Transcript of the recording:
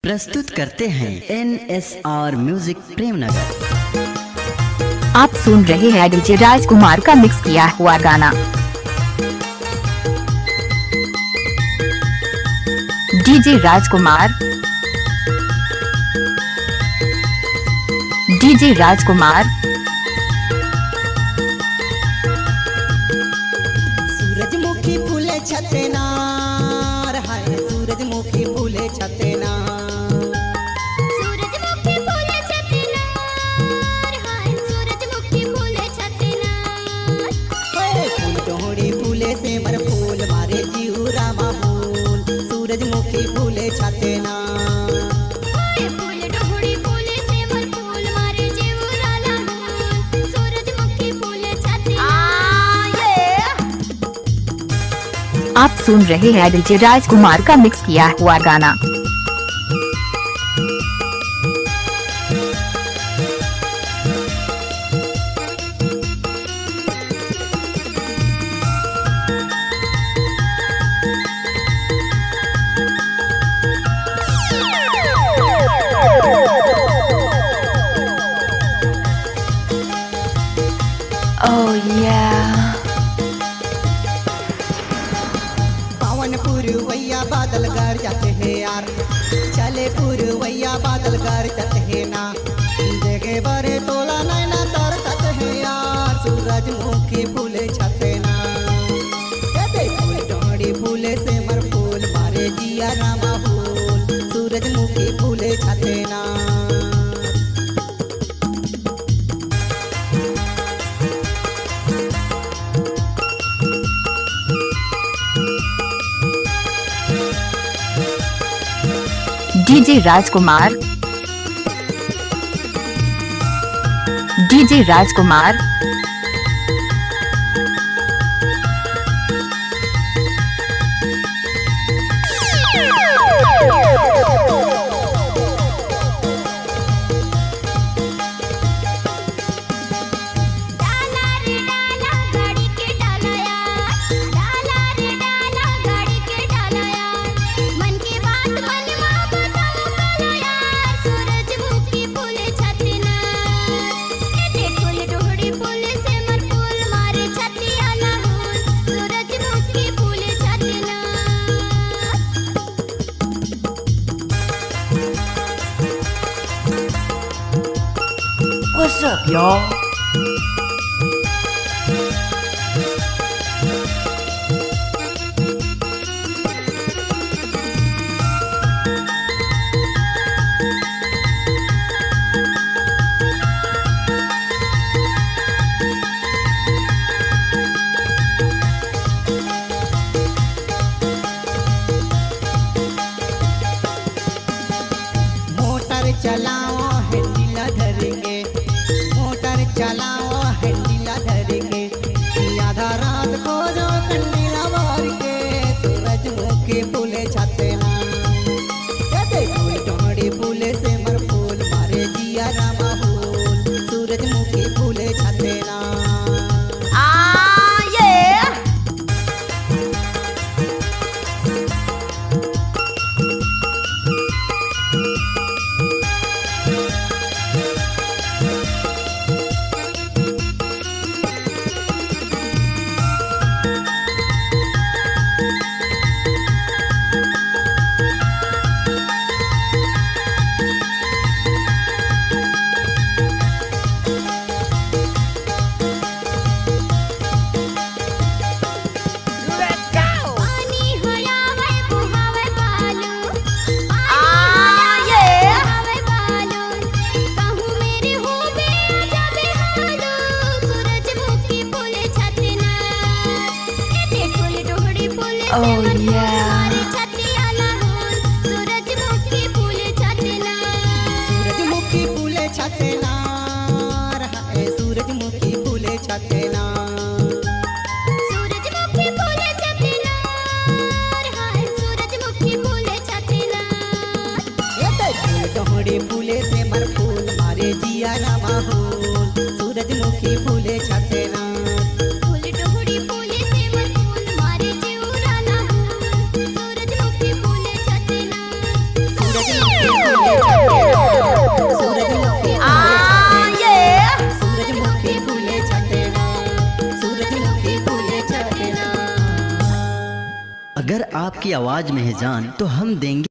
प्रस्तुत करते हैं NSR म्यूजिक प्रेमनगर। आप सुन रहे हैं डीजे राजकुमार का मिक्स किया हुआ गाना। डीजे राजकुमार, डीजे राजकुमार। सूरजमुखी फूले छतेनार, हाय सूरजमुखी फूले छतेनार, सूरजमुखी फूले छतेनार, हाय सूरजमुखी फूले छतेनार। फूल डोहड़ी फूले से मर फूल मारे जीवरा माहूल, सूरजमुखी फूले छतेनार। फूल डोहड़ी फूले से मर फूल मारे जीवरा लाहौल, सूरजमुखी फूले छतेनार। आप सुन रहे हैं डीजे राजकुमार का मिक्स किया हुआ गाना। Oh yeah. पवन पुरवैया बादल गर जाते हैं यार, चले पुरवैया बादल गर जाते हैं ना, देखे बरे तोला नैना तरसत है यार, सूरजमुखी फूले छते ना। फूल डोहड़ी फूले से मर फूल मारे जिया रामा फूल, सूरजमुखी फूले छते ना। डीजे राजकुमार, डीजे राजकुमार। डाला रे डाला गाड़ी के डाला यार, डाला रे डाला गाड़ी के डाला यार, मन की बात मन मां बताओ काला यार, सूरजमुखी फूले छतेनार। फूल डोहड़ी फूले से मर फूल मारे छतिया लाहौल, सूरजमुखी फूले छतेनार। What's up, y'all? मोटर चलाओ हैंडल धर के, मोटर चलाओ हैंडल धर के, आधा रात को जो कंडीला मार के, सूरजमुखी फूले छते ना। फूल डोहड़ी फूले से मर फूल मारे जिया रामा फूल, सूरजमुखी फूले छते ना। पानी हयावे बुहावे बालू, बुहावे बालू, कहूँ मेरी हो बे आजा बेहालू, सूरजमुखी फूले छतेनार। फूल डोहड़ी फूले से Oh मर फूल yeah. मारे छतिया लाहौल, सूरजमुखी फूले छतेनार। सूरजमुखी फूले छते ना, हाय सूरजमुखी फूले छते ना। सूरजमुखी फूले छतेनार, हाय सूरजमुखी फूले छतेनार। फूल डोहड़ी फूले से मर फूल मारे जिया रामा फूल, सूरजमुखी फूले छते ना। फूल डोहड़ी फूले से मर फूल मारे जीवरा लाहौल, सूरजमुखी फूले छतेनार। अगर आपकी आवाज में है जान तो हम देंगे